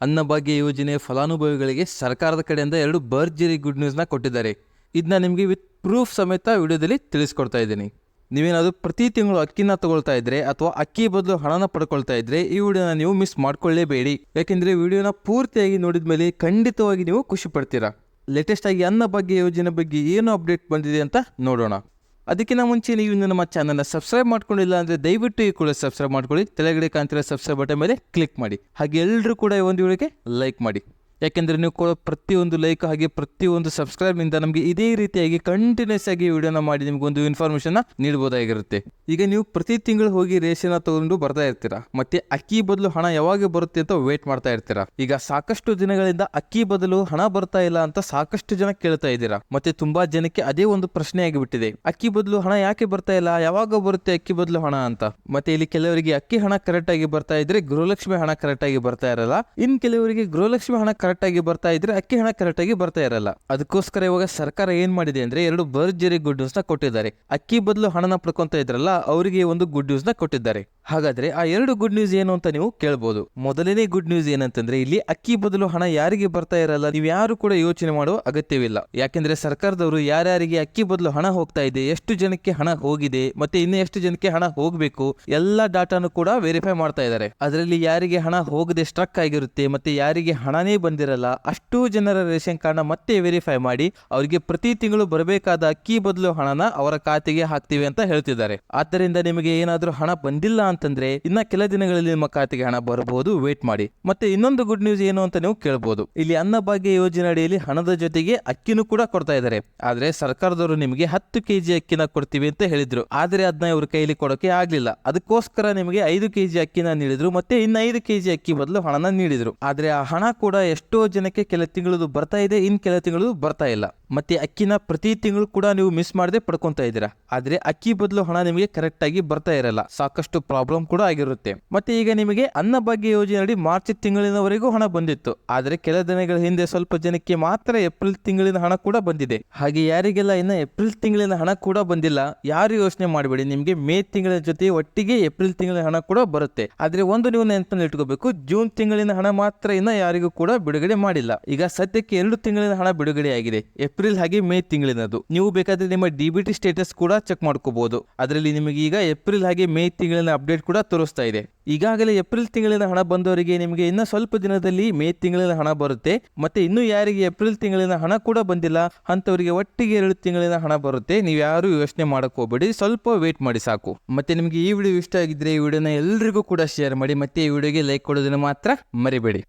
ಅನ್ನಭಾಗ್ಯ ಯೋಜನೆ ಫಲಾನುಭವಿಗಳಿಗೆ ಸರ್ಕಾರದ ಕಡೆಯಿಂದ 2 ಭರ್ಜರಿ ಗುಡ್ ನ್ಯೂಸ್ನ ಕೊಟ್ಟಿದ್ದಾರೆ. ಇದನ್ನ ನಿಮಗೆ ವಿತ್ ಪ್ರೂಫ್ ಸಮೇತ ವಿಡಿಯೋದಲ್ಲಿ ತಿಳಿಸ್ಕೊಡ್ತಾ ಇದ್ದೀನಿ. ನೀವೇನಾದರೂ ಪ್ರತಿ ತಿಂಗಳು ಅಕ್ಕಿನ ತಗೊಳ್ತಾ ಇದ್ರೆ ಅಥವಾ ಅಕ್ಕಿ ಬದಲು ಹಣನ ಪಡ್ಕೊಳ್ತಾ ಇದ್ರೆ ಈ ವಿಡಿಯೋನ ನೀವು ಮಿಸ್ ಮಾಡ್ಕೊಳ್ಳೇಬೇಡಿ. ಯಾಕೆಂದರೆ ವಿಡಿಯೋನ ಪೂರ್ತಿಯಾಗಿ ನೋಡಿದ ಮೇಲೆ ಖಂಡಿತವಾಗಿ ನೀವು ಖುಷಿ ಪಡ್ತೀರಾ. ಲೇಟೆಸ್ಟ್ ಆಗಿ ಅನ್ನಭಾಗ್ಯ ಯೋಜನೆ ಬಗ್ಗೆ ಏನು ಅಪ್ಡೇಟ್ ಬಂದಿದೆ ಅಂತ ನೋಡೋಣ. ಅದಕ್ಕಿಂತ ಮುಂಚೆ ನೀವು ನಮ್ಮ ಚಾನಲ್ನ ಸಬ್ಸ್ಕ್ರೈಬ್ ಮಾಡ್ಕೊಂಡಿಲ್ಲ ಅಂದರೆ ದಯವಿಟ್ಟು ಈ ಕೂಡ ಸಬ್ಸ್ಕ್ರೈಬ್ ಮಾಡ್ಕೊಳ್ಳಿ. ಕೆಳಗಡೆ ಕಾಣ್ತಿರೋ ಸಬ್ಸ್ಕ್ರೈಬ್ ಬಟನ್ ಮೇಲೆ ಕ್ಲಿಕ್ ಮಾಡಿ. ಹಾಗೆ ಎಲ್ಲರೂ ಕೂಡ ಈ ಒಂದು ವಿಡಿಯೋಗೆ ಲೈಕ್ ಮಾಡಿ. ಯಾಕೆಂದರೆ ನೀವು ಕೊಡೋ ಪ್ರತಿಯೊಂದು ಲೈಕ್ ಹಾಗೆ ಪ್ರತಿಯೊಂದು ಸಬ್ಸ್ಕ್ರೈಬ್ನಿಂದ ನಮಗೆ ಇದೇ ರೀತಿಯಾಗಿ ಕಂಟಿನ್ಯೂಸ್ ಆಗಿ ವಿಡಿಯೋನ ಮಾಡಿ ನಿಮಗೊಂದು ಇನ್ಫಾರ್ಮೇಷನ್ನ ನೀಡ್ಬೋದಾಗಿರುತ್ತೆ. ಈಗ ನೀವು ಪ್ರತಿ ತಿಂಗಳು ಹೋಗಿ ರೇಷನ್ ತಗೊಂಡು ಬರ್ತಾ ಇರ್ತೀರಾ, ಮತ್ತೆ ಅಕ್ಕಿ ಬದಲು ಹಣ ಯಾವಾಗ ಬರುತ್ತೆ ಅಂತ ವೇಟ್ ಮಾಡ್ತಾ ಇರ್ತೀರಾ. ಈಗ ಸಾಕಷ್ಟು ದಿನಗಳಿಂದ ಅಕ್ಕಿ ಬದಲು ಹಣ ಬರ್ತಾ ಇಲ್ಲ ಅಂತ ಸಾಕಷ್ಟು ಜನ ಕೇಳ್ತಾ ಇದ್ದೀರಾ. ಮತ್ತೆ ತುಂಬಾ ಜನಕ್ಕೆ ಅದೇ ಒಂದು ಪ್ರಶ್ನೆ ಆಗಿಬಿಟ್ಟಿದೆ, ಅಕ್ಕಿ ಬದಲು ಹಣ ಯಾಕೆ ಬರ್ತಾ ಇಲ್ಲ, ಯಾವಾಗ ಬರುತ್ತೆ ಅಕ್ಕಿ ಬದಲು ಹಣ ಅಂತ. ಮತ್ತೆ ಇಲ್ಲಿ ಕೆಲವರಿಗೆ ಅಕ್ಕಿ ಹಣ ಕರೆಕ್ಟ್ ಆಗಿ ಬರ್ತಾ ಇದ್ರೆ ಗೃಹಲಕ್ಷ್ಮಿ ಹಣ ಕರೆಕ್ಟ್ ಆಗಿ ಬರ್ತಾ ಇರಲ್ಲ. ಇನ್ ಕೆಲವರಿಗೆ ಗೃಹಲಕ್ಷ್ಮಿ ಹಣ ಕರೆಕ್ಟ್ ಆಗಿ ಬರ್ತಾ ಇದ್ರೆ ಅಕ್ಕಿ ಹಣ ಕರೆಕ್ಟ್ ಆಗಿ ಬರ್ತಾ ಇರಲ್ಲ. ಅದಕ್ಕೋಸ್ಕರ ಇವಾಗ ಸರ್ಕಾರ ಏನ್ ಮಾಡಿದೆ ಅಂದ್ರೆ 2 ಭರ್ಜರಿ ಗುಡ್ ನ್ಯೂಸ್ ನ ಕೊಟ್ಟಿದ್ದಾರೆ. ಅಕ್ಕಿ ಬದಲು ಹಣನ ಪಡ್ಕೊಂತ ಇದ್ರಲ್ಲ ಅವರಿಗೆ ಒಂದು ಗುಡ್ ನ್ಯೂಸ್ ನ ಕೊಟ್ಟಿದ್ದಾರೆ. ಹಾಗಾದ್ರೆ ಆ 2 ಗುಡ್ ನ್ಯೂಸ್ ಏನು ಅಂತ ನೀವು ಕೇಳಬಹುದು. ಮೊದಲನೇ ಗುಡ್ ನ್ಯೂಸ್ ಏನಂತಂದ್ರೆ ಇಲ್ಲಿ ಅಕ್ಕಿ ಬದಲು ಹಣ ಯಾರಿಗೆ ಬರ್ತಾ ಇರಲ್ಲ ನೀವು ಯಾರು ಕೂಡ ಯೋಚನೆ ಮಾಡುವ ಅಗತ್ಯವಿಲ್ಲ. ಯಾಕೆಂದ್ರೆ ಸರ್ಕಾರದವರು ಯಾರ್ಯಾರಿಗೆ ಅಕ್ಕಿ ಬದಲು ಹಣ ಹೋಗ್ತಾ ಇದೆ, ಎಷ್ಟು ಜನಕ್ಕೆ ಹಣ ಹೋಗಿದೆ, ಮತ್ತೆ ಇನ್ನು ಎಷ್ಟು ಜನಕ್ಕೆ ಹಣ ಹೋಗ್ಬೇಕು ಎಲ್ಲ ಡಾಟಾನು ಕೂಡ ವೆರಿಫೈ ಮಾಡ್ತಾ ಇದ್ದಾರೆ. ಅದರಲ್ಲಿ ಯಾರಿಗೆ ಹಣ ಹೋಗದೆ ಸ್ಟ್ರಕ್ ಆಗಿರುತ್ತೆ ಮತ್ತೆ ಯಾರಿಗೆ ಹಣನೇ ಬಂದಿರಲ್ಲ ಅಷ್ಟು ಜನರ ರೇಷನ್ ಕಾರ್ಡ್ ಮತ್ತೆ ವೆರಿಫೈ ಮಾಡಿ ಅವರಿಗೆ ಪ್ರತಿ ತಿಂಗಳು ಬರಬೇಕಾದ ಅಕ್ಕಿ ಬದಲು ಹಣನ ಅವರ ಖಾತೆಗೆ ಹಾಕ್ತಿವಿ ಅಂತ ಹೇಳ್ತಿದ್ದಾರೆ. ಆದ್ದರಿಂದ ನಿಮಗೆ ಏನಾದ್ರೂ ಹಣ ಬಂದಿಲ್ಲ ಅಂತಂದ್ರೆ ಇನ್ನ ಕೆಲ ದಿನಗಳಲ್ಲಿ ನಿಮ್ಮ ಖಾತೆಗೆ ಹಣ ಬರಬಹುದು, ವೇಟ್ ಮಾಡಿ. ಮತ್ತೆ ಇನ್ನೊಂದು ಗುಡ್ ನ್ಯೂಸ್ ಏನು ಅಂತ ನೀವು ಕೇಳಬಹುದು. ಇಲ್ಲಿ ಅನ್ನಭಾಗ್ಯ ಯೋಜನೆ ಅಡಿಯಲ್ಲಿ ಹಣದ ಜೊತೆಗೆ ಅಕ್ಕಿನೂ ಕೂಡ ಕೊಡ್ತಾ ಇದ್ದಾರೆ. ಆದ್ರೆ ಸರ್ಕಾರದವರು ನಿಮಗೆ 10 ಕೆಜಿ ಅಕ್ಕಿನ ಕೊಡ್ತೀವಿ ಅಂತ ಹೇಳಿದ್ರು. ಆದ್ರೆ ಅದನ್ನ ಇವ್ರ ಕೈಲಿ ಕೊಡೋಕೆ ಆಗ್ಲಿಲ್ಲ. ಅದಕ್ಕೋಸ್ಕರ ನಿಮಗೆ 5 ಕೆಜಿ ಅಕ್ಕಿನ ನೀಡಿದ್ರು, ಮತ್ತೆ ಇನ್ನು 5 ಕೆಜಿ ಅಕ್ಕಿ ಬದಲು ಹಣನ ನೀಡಿದ್ರು. ಆದ್ರೆ ಆ ಹಣ ಕೂಡ ಎಷ್ಟೋ ಜನಕ್ಕೆ ಕೆಲ ತಿಂಗಳದು ಬರ್ತಾ ಇದೆ, ಇನ್ ಕೆಲ ತಿಂಗಳು ಬರ್ತಾ ಇಲ್ಲ. ಮತ್ತೆ ಅಕ್ಕಿನ ಪ್ರತಿ ತಿಂಗಳು ಕೂಡ ನೀವು ಮಿಸ್ ಮಾಡದೆ ಪಡ್ಕೊಂತ ಇದ್ದೀರಾ. ಆದ್ರೆ ಅಕ್ಕಿ ಬದಲು ಹಣ ನಿಮಗೆ ಕರೆಕ್ಟ್ ಆಗಿ ಬರ್ತಾ ಇರಲ್ಲ, ಸಾಕಷ್ಟು ಪ್ರಾಬ್ಲಮ್ ಕೂಡ ಆಗಿರುತ್ತೆ. ಮತ್ತೆ ಈಗ ನಿಮಗೆ ಅನ್ನಭಾಗ್ಯ ಯೋಜನೆ ಅಡಿ ಮಾರ್ಚ್ ತಿಂಗಳಿನವರೆಗೂ ಹಣ ಬಂದಿತ್ತು. ಆದ್ರೆ ಕೆಲ ದಿನಗಳ ಹಿಂದೆ ಸ್ವಲ್ಪ ಜನಕ್ಕೆ ಮಾತ್ರ ಏಪ್ರಿಲ್ ತಿಂಗಳಿನ ಹಣ ಕೂಡ ಬಂದಿದೆ. ಹಾಗೆ ಯಾರಿಗೆಲ್ಲ ಇನ್ನ ಏಪ್ರಿಲ್ ತಿಂಗಳಿನ ಹಣ ಕೂಡ ಬಂದಿಲ್ಲ ಯಾರು ಯೋಚನೆ ಮಾಡಬೇಡಿ, ನಿಮಗೆ ಮೇ ತಿಂಗಳ ಜೊತೆ ಒಟ್ಟಿಗೆ ಏಪ್ರಿಲ್ ತಿಂಗಳಿನ ಹಣ ಕೂಡ ಬರುತ್ತೆ. ಆದ್ರೆ ಒಂದು ನೀವು ನೆನಪಲ್ಲಿ ಇಟ್ಕೋಬೇಕು, ಜೂನ್ ತಿಂಗಳಿನ ಹಣ ಮಾತ್ರ ಇನ್ನ ಯಾರಿಗೂ ಕೂಡ ಬಿಡುಗಡೆ ಮಾಡಿಲ್ಲ. ಈಗ ಸದ್ಯಕ್ಕೆ 2 ತಿಂಗಳಿನ ಹಣ ಬಿಡುಗಡೆ ಆಗಿದೆ, ಏಪ್ರಿಲ್ ಹಾಗೆ ಮೇ ತಿಂಗಳಿನದು. ನೀವು ಬೇಕಾದ್ರೆ ನಿಮ್ಮ DBT ಸ್ಟೇಟಸ್ ಕೂಡ ಚೆಕ್ ಮಾಡ್ಕೋಬಹುದು. ಅದರಲ್ಲಿ ನಿಮಗೆ ಈಗ ಏಪ್ರಿಲ್ ಹಾಗೆ ಮೇ ತಿಂಗಳಿನ ಅಪ್ಡೇಟ್ ಕೂಡ ತೋರಿಸ್ತಾ ಇದೆ. ಈಗಾಗಲೇ ಏಪ್ರಿಲ್ ತಿಂಗಳಿನ ಹಣ ಬಂದವರಿಗೆ ನಿಮಗೆ ಇನ್ನ ಸ್ವಲ್ಪ ದಿನದಲ್ಲಿ ಮೇ ತಿಂಗಳಿನ ಹಣ ಬರುತ್ತೆ. ಮತ್ತೆ ಇನ್ನು ಯಾರಿಗೆ ಏಪ್ರಿಲ್ ತಿಂಗಳಿನ ಹಣ ಕೂಡ ಬಂದಿಲ್ಲ ಅಂತವರಿಗೆ ಒಟ್ಟಿಗೆ 2 ತಿಂಗಳಿನ ಹಣ ಬರುತ್ತೆ. ನೀವು ಯಾರು ಯೋಚನೆ ಮಾಡಕ್ ಹೋಗ್ಬೇಡಿ, ಸ್ವಲ್ಪ ವೇಟ್ ಮಾಡಿ ಸಾಕು. ಮತ್ತೆ ನಿಮಗೆ ಈ ವಿಡಿಯೋ ಇಷ್ಟ ಆಗಿದ್ರೆ ಈ ವಿಡಿಯೋನ ಎಲ್ರಿಗೂ ಕೂಡ ಶೇರ್ ಮಾಡಿ, ಮತ್ತೆ ಈ ವಿಡಿಯೋಗೆ ಲೈಕ್ ಕೊಡೋದನ್ನ ಮಾತ್ರ ಮರಿಬೇಡಿ.